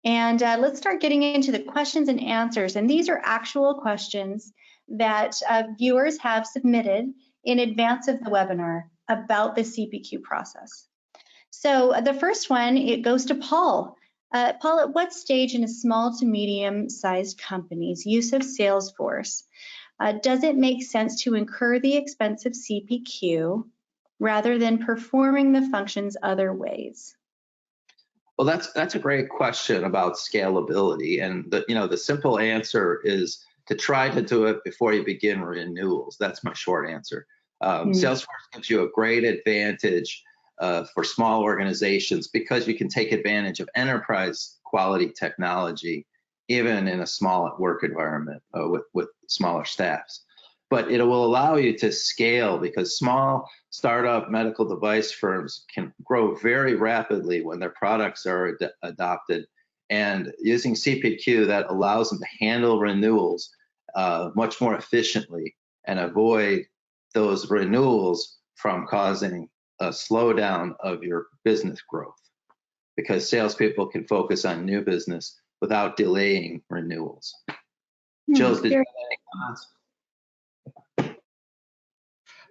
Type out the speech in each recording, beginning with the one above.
And let's start getting into the questions and answers. And these are actual questions that viewers have submitted in advance of the webinar about the CPQ process. So the first one, it goes to Paul. Paul, at what stage in a small to medium-sized company's use of Salesforce does it make sense to incur the expense of CPQ rather than performing the functions other ways? Well, that's a great question about scalability, and the simple answer is to try to do it before you begin renewals. That's my short answer. Salesforce gives you a great advantage for small organizations because you can take advantage of enterprise quality technology even in a small work environment with smaller staffs. But it will allow you to scale because small startup medical device firms can grow very rapidly when their products are adopted. And using CPQ, that allows them to handle renewals much more efficiently and avoid those renewals from causing a slowdown of your business growth, because salespeople can focus on new business without delaying renewals. Gilles, did you have any comments?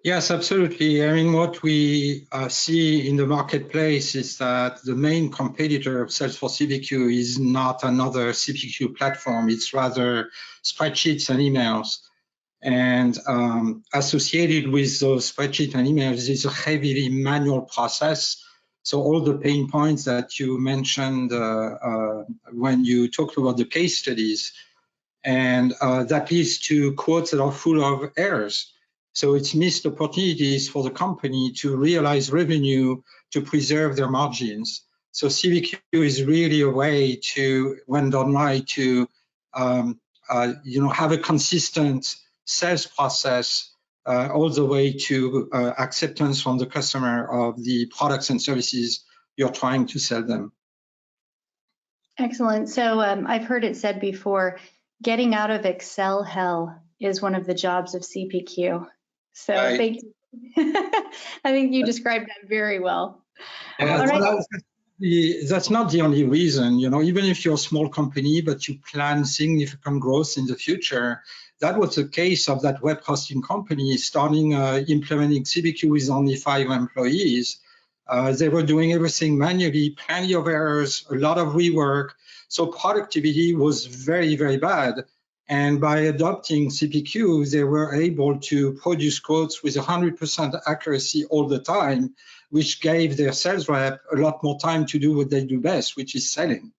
Yes, absolutely. I mean, what we see in the marketplace is that the main competitor of Salesforce CPQ is not another CPQ platform. It's rather spreadsheets and emails. And associated with those spreadsheets and emails is a heavily manual process. So all the pain points that you mentioned when you talked about the case studies, and that leads to quotes that are full of errors. So it's missed opportunities for the company to realize revenue, to preserve their margins. So CPQ is really a way to, when done right, to have a consistent sales process all the way to acceptance from the customer of the products and services you're trying to sell them. Excellent. So I've heard it said before, getting out of Excel hell is one of the jobs of CPQ. So right. Thank you. I think you described that very well. Yeah, that's not the only reason. Even if you're a small company, but you plan significant growth in the future, that was the case of that web hosting company starting implementing CPQ with only 5 employees. They were doing everything manually, plenty of errors, a lot of rework. So productivity was very, very bad. And by adopting CPQ, they were able to produce quotes with 100% accuracy all the time, which gave their sales rep a lot more time to do what they do best, which is selling.